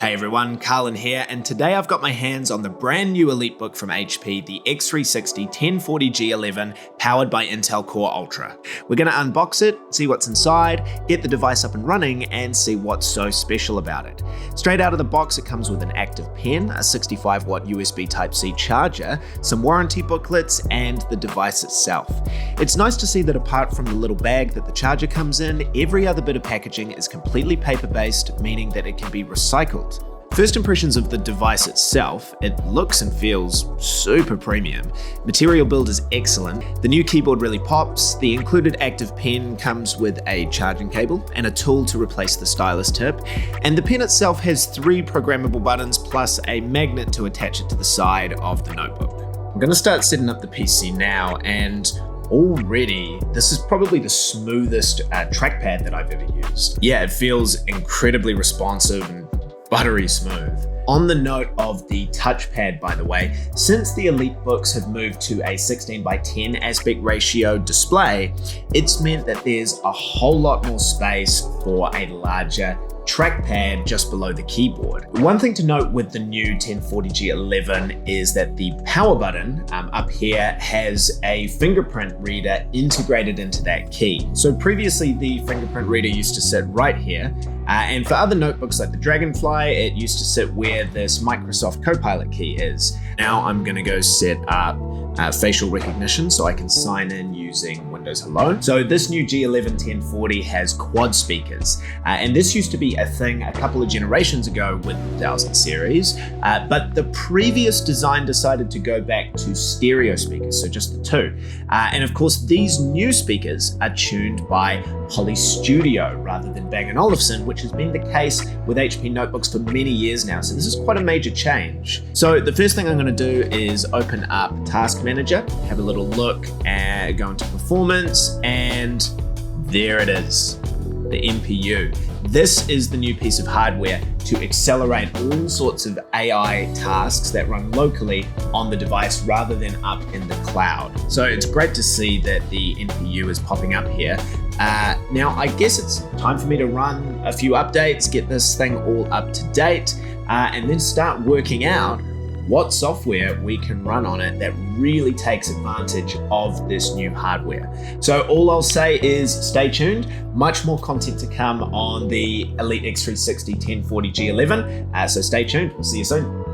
Hey everyone, Carlin here, and today I've got my hands on the brand new EliteBook from HP, the x360 1040 G11, powered by Intel Core Ultra. We're going to unbox it, see what's inside, get the device up and running, and see what's so special about it. Straight out of the box, it comes with an active pen, a 65-watt USB Type-C charger, some warranty booklets, and the device itself. It's nice to see that apart from the little bag that the charger comes in, every other bit of packaging is completely paper-based, meaning that it can be recycled. First impressions of the device itself, it looks and feels super premium. Material build is excellent, the new keyboard really pops, the included active pen comes with a charging cable and a tool to replace the stylus tip, and the pen itself has 3 programmable buttons plus a magnet to attach it to the side of the notebook. I'm going to start setting up the PC now, and already, this is probably the smoothest trackpad that I've ever used. Yeah, it feels incredibly responsive and buttery smooth. On the note of the touchpad, by the way, since the EliteBooks have moved to a 16:10 aspect ratio display, it's meant that there's a whole lot more space for a larger trackpad just below the keyboard. One thing to note with the new 1040 G11 is that the power button up here has a fingerprint reader integrated into that key. So previously the fingerprint reader used to sit right here, and for other notebooks like the Dragonfly, it used to sit where this Microsoft Copilot key is. Now I'm gonna go set up facial recognition so I can sign in using Windows Hello. So this new G11 1040 has quad speakers, and this used to be a thing a couple of generations ago with the 1000 series, but the previous design decided to go back to stereo speakers, so just the 2. And of course, these new speakers are tuned by Poly Studio rather than Bang & Olufsen, which has been the case with HP notebooks for many years now. So this is quite a major change. So the first thing I'm going to do is open up Task Manager, have a little look, and go into Performance, and there it is, the NPU. This is the new piece of hardware to accelerate all sorts of AI tasks that run locally on the device rather than up in the cloud. So it's great to see that the NPU is popping up here. Now I guess it's time for me to run a few updates, get this thing all up to date, and then start working out what software we can run on it that really takes advantage of this new hardware. So all I'll say is stay tuned. Much more content to come on the Elite X360 1040 G11. So stay tuned. We'll see you soon.